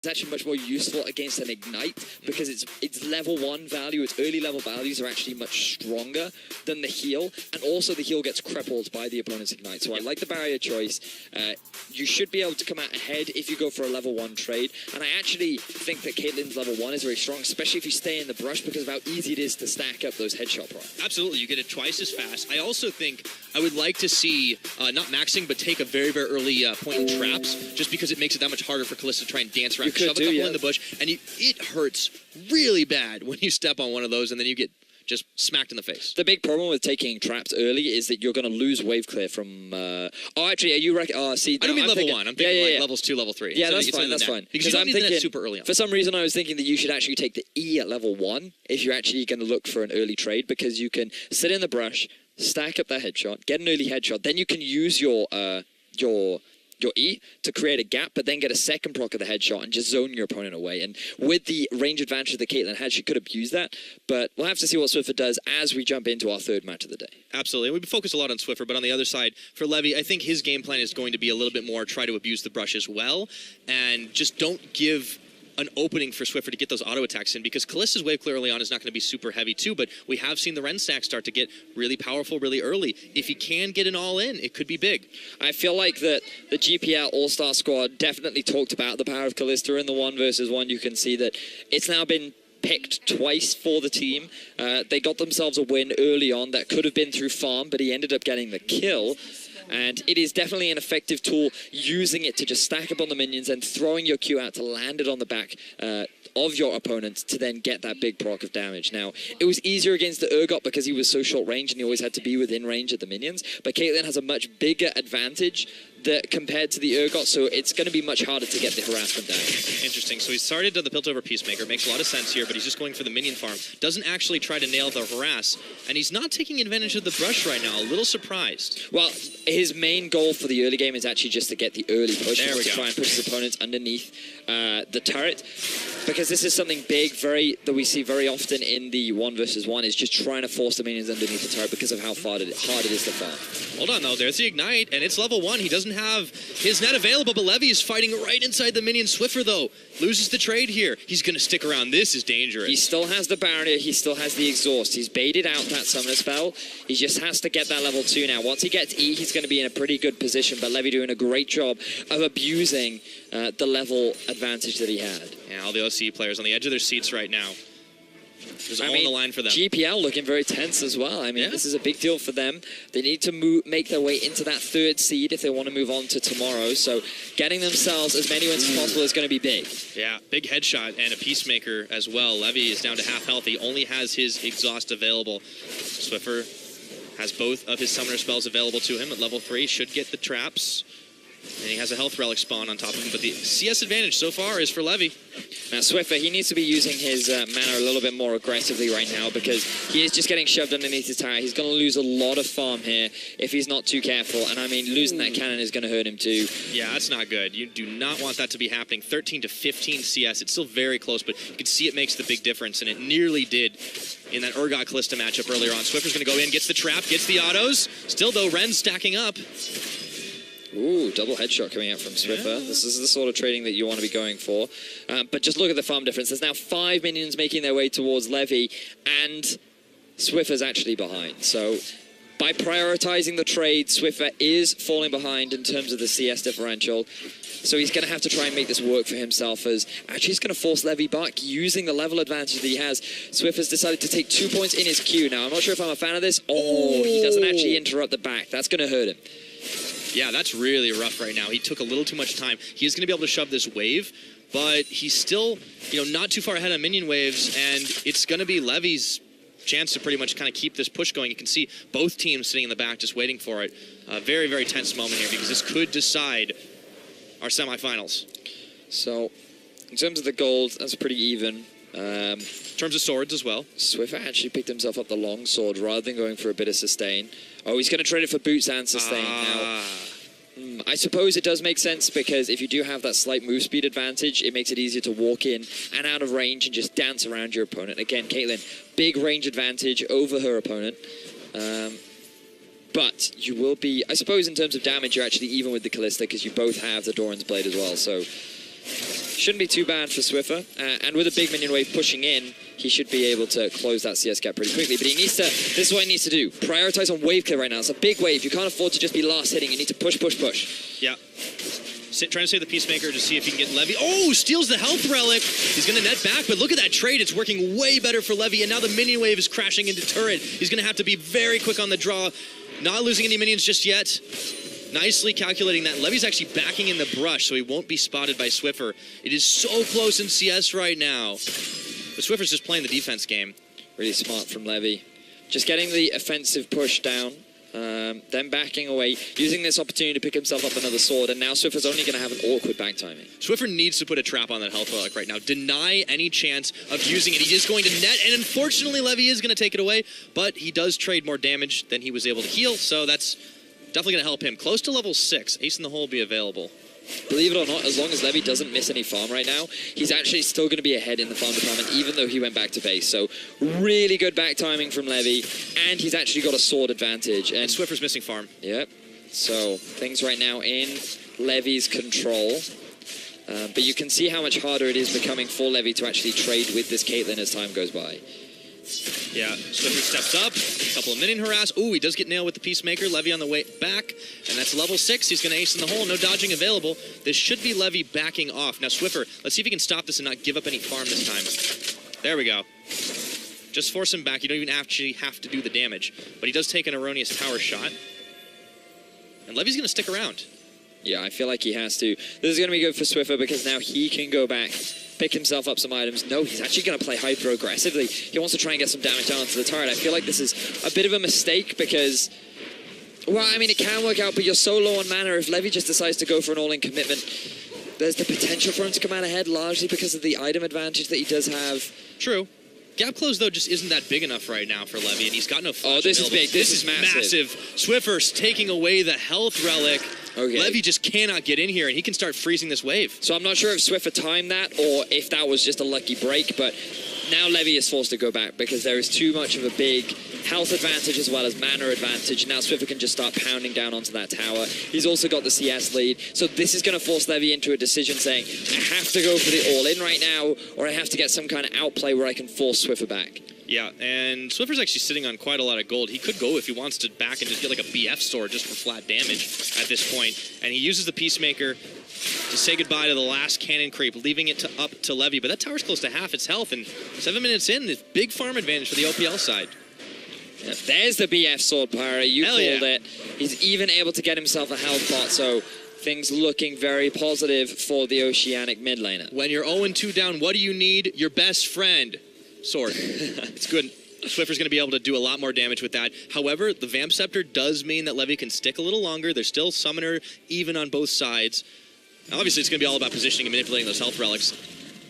actually much more useful against an Ignite because its level 1 value, its early level values are actually much stronger than the heal, and also the heal gets crippled by the opponent's Ignite. So I like the barrier choice. You should be able to come out ahead if you go for a level 1 trade, and I actually think that Caitlyn's level 1 is very strong, especially if you stay in the brush because of how easy it is to stack up those headshot procs. Absolutely, you get it twice as fast. I also think I would like to see, not maxing, but take a very, very early point in traps, just because it makes it that much harder for Kalista to try and dance around, shove a couple in the bush, and it hurts really bad when you step on one of those and then you get just smacked in the face. The big problem with taking traps early is that you're going to lose wave clear from... Oh, actually, are you... see, I don't mean level 1. I'm thinking like levels 2, level 3. Yeah, that's fine, that's fine. Because you don't need that super early on. For some reason, I was thinking that you should actually take the E at level 1 if you're actually going to look for an early trade, because you can sit in the brush, stack up that headshot, get an early headshot, then you can use your E to create a gap, but then get a second proc of the headshot and just zone your opponent away. And with the range advantage that Caitlyn had, she could abuse that. But we'll have to see what Swiffer does as we jump into our third match of the day. Absolutely. We focus a lot on Swiffer, but on the other side, for Levy, I think his game plan is going to be a little bit more try to abuse the brush as well, and just don't give an opening for Swiffer to get those auto attacks in, because Kalista's wave clear early on is not going to be super heavy too, but we have seen the Ren stack start to get really powerful really early. If he can get an all in, it could be big. I feel like that the GPL All-Star squad definitely talked about the power of Kalista in the 1v1. You can see that it's now been picked twice for the team. They got themselves a win early on that could have been through farm, but he ended up getting the kill. And it is definitely an effective tool, using it to just stack up on the minions and throwing your Q out to land it on the back of your opponent to then get that big proc of damage. Now, it was easier against the Urgot because he was so short range and he always had to be within range of the minions, but Caitlyn has a much bigger advantage compared to the Urgot, so it's going to be much harder to get the harassment down. Interesting. So he started to the Piltover Peacemaker. Makes a lot of sense here, but he's just going for the minion farm. Doesn't actually try to nail the harass, and he's not taking advantage of the brush right now. A little surprised. Well, his main goal for the early game is actually just to get the early push. There we to go. try and push his opponents underneath the turret, because this is something big that we see very often in the 1v1, is just trying to force the minions underneath the turret because of how hard it is to farm. Hold on, though. There's the Ignite, and it's level 1. He doesn't have his net available, but Levy is fighting right inside the minion. Swiffer, though, loses the trade here. He's going to stick around. This is dangerous. He still has the barrier. He still has the exhaust. He's baited out that summoner spell. He just has to get that level 2 now. Once he gets E, he's going to be in a pretty good position, but Levy doing a great job of abusing the level advantage that he had. Yeah, all the OC players on the edge of their seats right now. There's all on the line for them. GPL looking very tense as well. I mean, This is a big deal for them. They need to make their way into that third seed if they want to move on to tomorrow. So getting themselves as many wins as possible is going to be big. Yeah, big headshot and a Peacemaker as well. Levy is down to half health. He only has his exhaust available. Swiffer has both of his summoner spells available to him at level 3. Should get the traps. And he has a health relic spawn on top of him, but the CS advantage so far is for Levy. Now Swiffer, he needs to be using his mana a little bit more aggressively right now, because he is just getting shoved underneath his tower. He's going to lose a lot of farm here if he's not too careful, and I mean, losing that cannon is going to hurt him too. Yeah, that's not good. You do not want that to be happening. 13 to 15 CS. It's still very close, but you can see it makes the big difference, and it nearly did in that Urgot Kalista matchup earlier on. Swiffer's going to go in, gets the trap, gets the autos. Still, though, Ren's stacking up. Ooh, double headshot coming out from Swiffer. Yeah. This is the sort of trading that you want to be going for. But just look at the farm difference. There's now 5 minions making their way towards Levy, and Swiffer's actually behind. So by prioritizing the trade, Swiffer is falling behind in terms of the CS differential. So he's going to have to try and make this work for himself, as actually he's going to force Levy back using the level advantage that he has. Swiffer's decided to take 2 points in his Q. Now, I'm not sure if I'm a fan of this. Oh, he doesn't actually interrupt the back. That's going to hurt him. Yeah, that's really rough right now. He took a little too much time. He is going to be able to shove this wave, but he's still, not too far ahead on minion waves, and it's going to be Levy's chance to pretty much kind of keep this push going. You can see both teams sitting in the back just waiting for it. A very, very tense moment here, because this could decide our semifinals. So, in terms of the gold, that's pretty even. In terms of swords as well. Swiffer actually picked himself up the long sword rather than going for a bit of sustain. Oh, he's going to trade it for boots and sustain now. I suppose it does make sense, because if you do have that slight move speed advantage, it makes it easier to walk in and out of range and just dance around your opponent. Again, Caitlyn, big range advantage over her opponent. But you will be, I suppose in terms of damage, you're actually even with the Kalista, because you both have the Doran's Blade as well. So Shouldn't be too bad for Swiffer. And with a big minion wave pushing in, he should be able to close that CS gap pretty quickly. But he needs to, this is what he needs to do. Prioritize on wave clear right now. It's a big wave. You can't afford to just be last hitting. You need to push, push, push. Yeah. Trying to save the Peacemaker to see if he can get Levy. Oh, steals the health relic. He's going to net back, but look at that trade. It's working way better for Levy, and now the minion wave is crashing into turret. He's going to have to be very quick on the draw. Not losing any minions just yet. Nicely calculating that. Levy's actually backing in the brush, so he won't be spotted by Swiffer. It is so close in CS right now. But Swiffer's just playing the defense game. Really smart from Levy. Just getting the offensive push down. Then backing away, using this opportunity to pick himself up another sword, and now Swiffer's only going to have an awkward back timing. Swiffer needs to put a trap on that health relic right now. Deny any chance of using it. He is going to net, and unfortunately Levy is going to take it away, but he does trade more damage than he was able to heal, so that's definitely going to help him. Close to level 6, Ace in the Hole will be available. Believe it or not, as long as Levy doesn't miss any farm right now, he's actually still going to be ahead in the farm department, even though he went back to base. So really good back timing from Levy, and he's actually got a sword advantage. And Swiffer's missing farm. Yep. So things right now in Levy's control. But you can see how much harder it is becoming for Levy to actually trade with this Caitlyn as time goes by. Yeah, Swiffer steps up, a couple of minion harass. Ooh, he does get nailed with the Peacemaker. Levy on the way back, and that's level 6. He's going to ace in the hole. No dodging available. This should be Levy backing off. Now, Swiffer, let's see if he can stop this and not give up any farm this time. There we go. Just force him back. You don't even actually have to do the damage. But he does take an erroneous tower shot. And Levy's going to stick around. Yeah, I feel like he has to. This is going to be good for Swiffer because now he can go back, pick himself up some items. No, he's actually going to play hyper aggressively. He wants to try and get some damage onto the turret. I feel like this is a bit of a mistake because, well, I mean, it can work out, but you're so low on mana. If Levy just decides to go for an all-in commitment, there's the potential for him to come out ahead largely because of the item advantage that he does have. True. Gap close, though, just isn't that big enough right now for Levy, and he's got no flash. Oh, this available. is big. This is massive. Swiffer's taking away the health relic. Okay. Levy just cannot get in here, and he can start freezing this wave. So I'm not sure if Swiffer timed that or if that was just a lucky break, but now Levy is forced to go back because there is too much of a big health advantage as well as mana advantage. Now Swiffer can just start pounding down onto that tower. He's also got the CS lead. So this is going to force Levy into a decision saying, I have to go for the all-in right now, or I have to get some kind of outplay where I can force Swiffer back. Yeah, and Swiffer's actually sitting on quite a lot of gold. He could go if he wants to back and just get like a BF sword just for flat damage at this point. And he uses the Peacemaker to say goodbye to the last cannon creep, leaving it up to Levy. But that tower's close to half its health, and 7 minutes in, it's big farm advantage for the OPL side. Yeah, there's the BF sword, Pyra. You called it. He's even able to get himself a health pot, so things looking very positive for the Oceanic mid laner. When you're 0-2 down, what do you need? Your best friend. Sword. It's good. Swiffer's going to be able to do a lot more damage with that. However, the Vamp Scepter does mean that Levy can stick a little longer. There's still Summoner even on both sides. Now, obviously, it's going to be all about positioning and manipulating those health relics.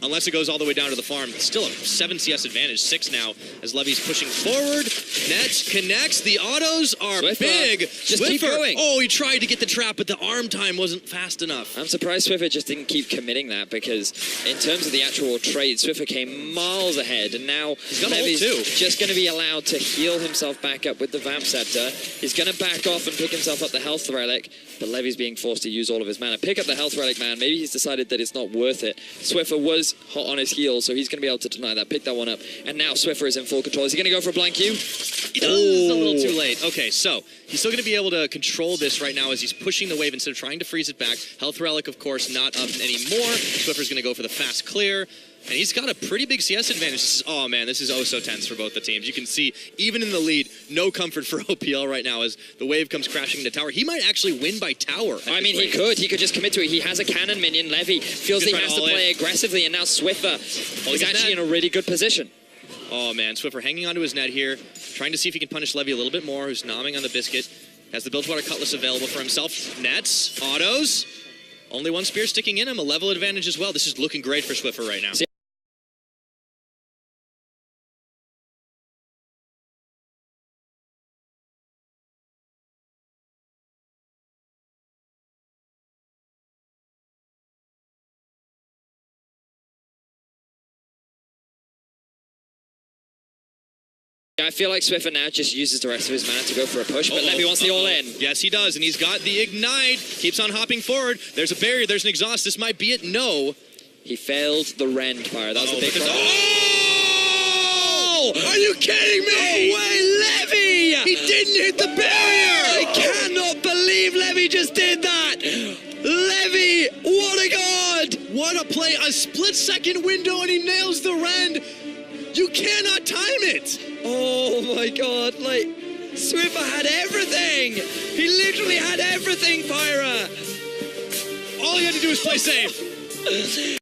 Unless it goes all the way down to the farm. It's still a 7 CS advantage, 6 now, as Levy's pushing forward. Nets connects. The autos are Swiffer. big. Just Swiffer. keep going. Oh, he tried to get the trap, but the arm time wasn't fast enough. I'm surprised Swiffer just didn't keep committing that because in terms of the actual trade, Swiffer came miles ahead, and now Levy's just going to be allowed to heal himself back up with the Vamp Scepter. He's going to back off and pick himself up the health relic, but Levy's being forced to use all of his mana. Pick up the health relic, man. Maybe he's decided that it's not worth it. Swiffer was hot on his heels, so he's going to be able to deny that. Pick that one up, and now Swiffer is in full control. Is he going to go for a blind Q? He does. A little too late. Okay, so he's still going to be able to control this right now as he's pushing the wave instead of trying to freeze it back. Health relic, of course, not up anymore. Swiffer's going to go for the fast clear. And he's got a pretty big CS advantage. Oh man, this is oh so tense for both the teams. You can see, even in the lead, no comfort for OPL right now as the wave comes crashing into tower. He might actually win by tower. I mean, he could just commit to it. He has a cannon minion. Levy feels he has to play aggressively, and now Swiffer is actually in a really good position. Oh man, Swiffer hanging onto his net here, trying to see if he can punish Levy a little bit more, who's nomming on the biscuit. Has the Bilgewater Cutlass available for himself. Nets, autos. Only one spear sticking in him, a level advantage as well. This is looking great for Swiffer right now. I feel like Swiffer now just uses the rest of his mana to go for a push, but Levy wants the all-in. Yes, he does, and he's got the Ignite. Keeps on hopping forward. There's a barrier, there's an exhaust. This might be it. No. He failed the rend fire. That was a big Oh! Are you kidding me? No way, Levy! He didn't hit the barrier! I cannot believe Levy just did that! Levy, what a god! What a play! A split-second window and he nails the rend! You cannot time it! Oh my god, like, Swiffer had everything! He literally had everything, Pyra! All you had to do was play safe.